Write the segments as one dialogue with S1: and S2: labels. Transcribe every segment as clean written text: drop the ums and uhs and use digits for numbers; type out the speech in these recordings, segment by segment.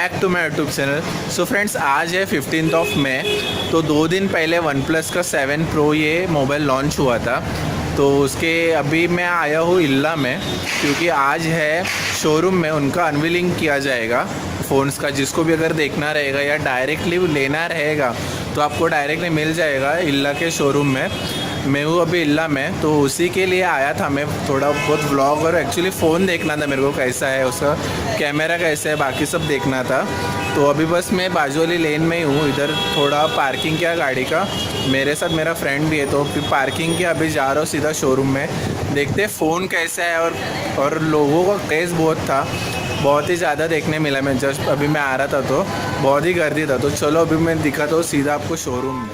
S1: Back to my YouTube channel. So friends, आज है 15 मई। तो 2 दिन पहले वन प्लस का 7 प्रो ये मोबाइल लॉन्च हुआ था। तो उसके अभी मैं आया हूँ इल्ला में, क्योंकि आज है शोरूम में उनका अनवीलिंग किया जाएगा फ़ोन्स का। जिसको भी अगर देखना रहेगा या डायरेक्टली लेना रहेगा तो आपको डायरेक्टली मिल जाएगा इल्ला के शोरूम में। मैं हूँ अभी इल्ला में, तो उसी के लिए आया था मैं। थोड़ा बहुत व्लॉग और एक्चुअली फ़ोन देखना था मेरे को, कैसा है उसका कैमरा, कैसा है, बाकी सब देखना था। तो अभी बस मैं बाजू वाली लेन में ही हूँ। इधर थोड़ा पार्किंग किया गाड़ी का, मेरे साथ मेरा फ्रेंड भी है, तो फिर पार्किंग किया, अभी जा रहा हूँ सीधा शोरूम में। देखते हैं फ़ोन कैसा है। और लोगों का क्रेज़ बहुत था, बहुत ही ज़्यादा देखने मिला। मैं जस्ट अभी मैं आ रहा था तो बहुत ही गर्दी था। तो चलो अभी मैं दिखाता हूँ सीधा आपको शोरूम में।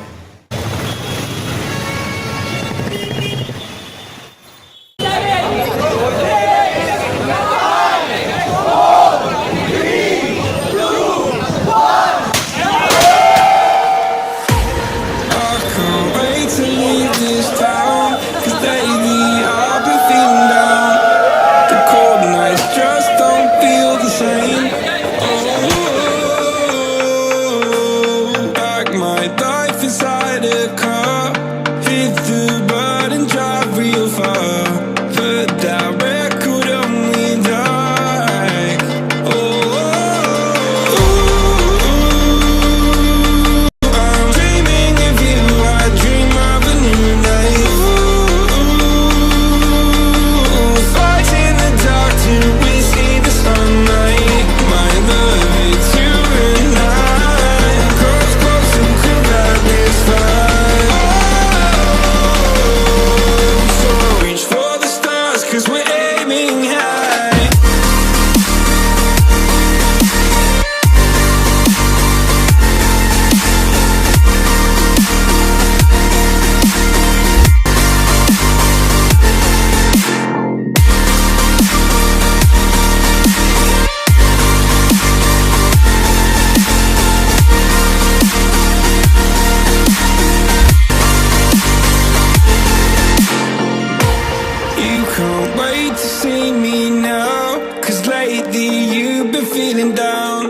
S2: Feeling down,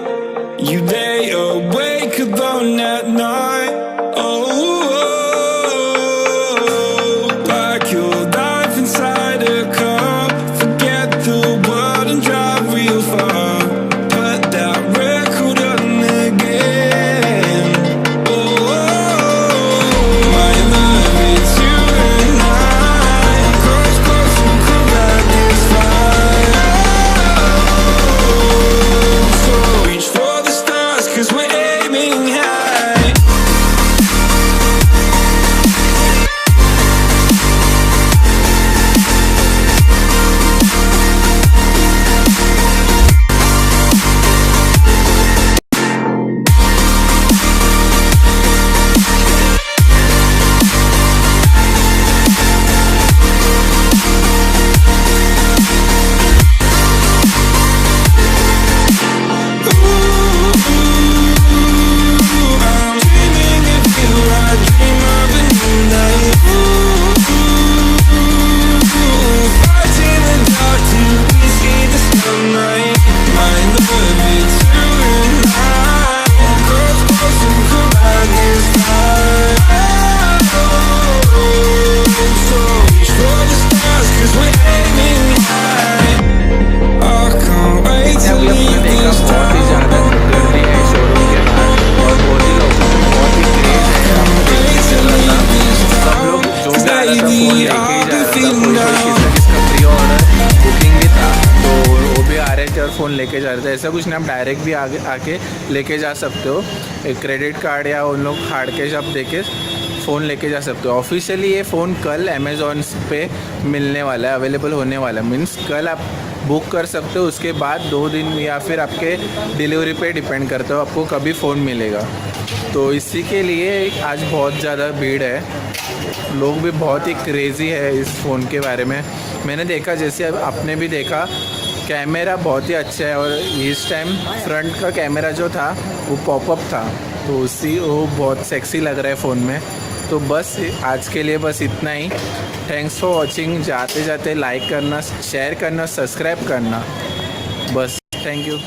S2: you lay awake alone at night. Like your life inside a car. Forget the world and drive real far. Put that record on again. My love, it's you and I. Close, close, and come back this fire. Reach for the stars, 'cause we're aiming high.
S1: Phone लेके जा रहे थे। ऐसा कुछ नहीं, आप direct भी आके लेके जा सकते हो। एक क्रेडिट कार्ड या उन लोग हार्ड कैश आप देके फ़ोन लेके जा सकते हो। ऑफिशियली ये फ़ोन कल अमेज़ॉन पे मिलने वाला है, अवेलेबल होने वाला है। मीन्स कल आप बुक कर सकते हो, उसके बाद 2 दिन या फिर आपके डिलीवरी पे डिपेंड करता हो आपको कभी फ़ोन मिलेगा। तो इसी के लिए आज बहुत ज़्यादा भीड़ है, लोग भी बहुत ही क्रेज़ी है इस फ़ोन के बारे में। मैंने देखा, जैसे आपने भी देखा, कैमरा बहुत ही अच्छा है। और इस टाइम फ्रंट का कैमरा जो था वो पॉपअप था, तो वो बहुत सेक्सी लग रहा है फ़ोन में। तो बस आज के लिए बस इतना ही। Thanks for watching. जाते जाते लाइक करना, शेयर करना, सब्सक्राइब करना। बस थैंक यू।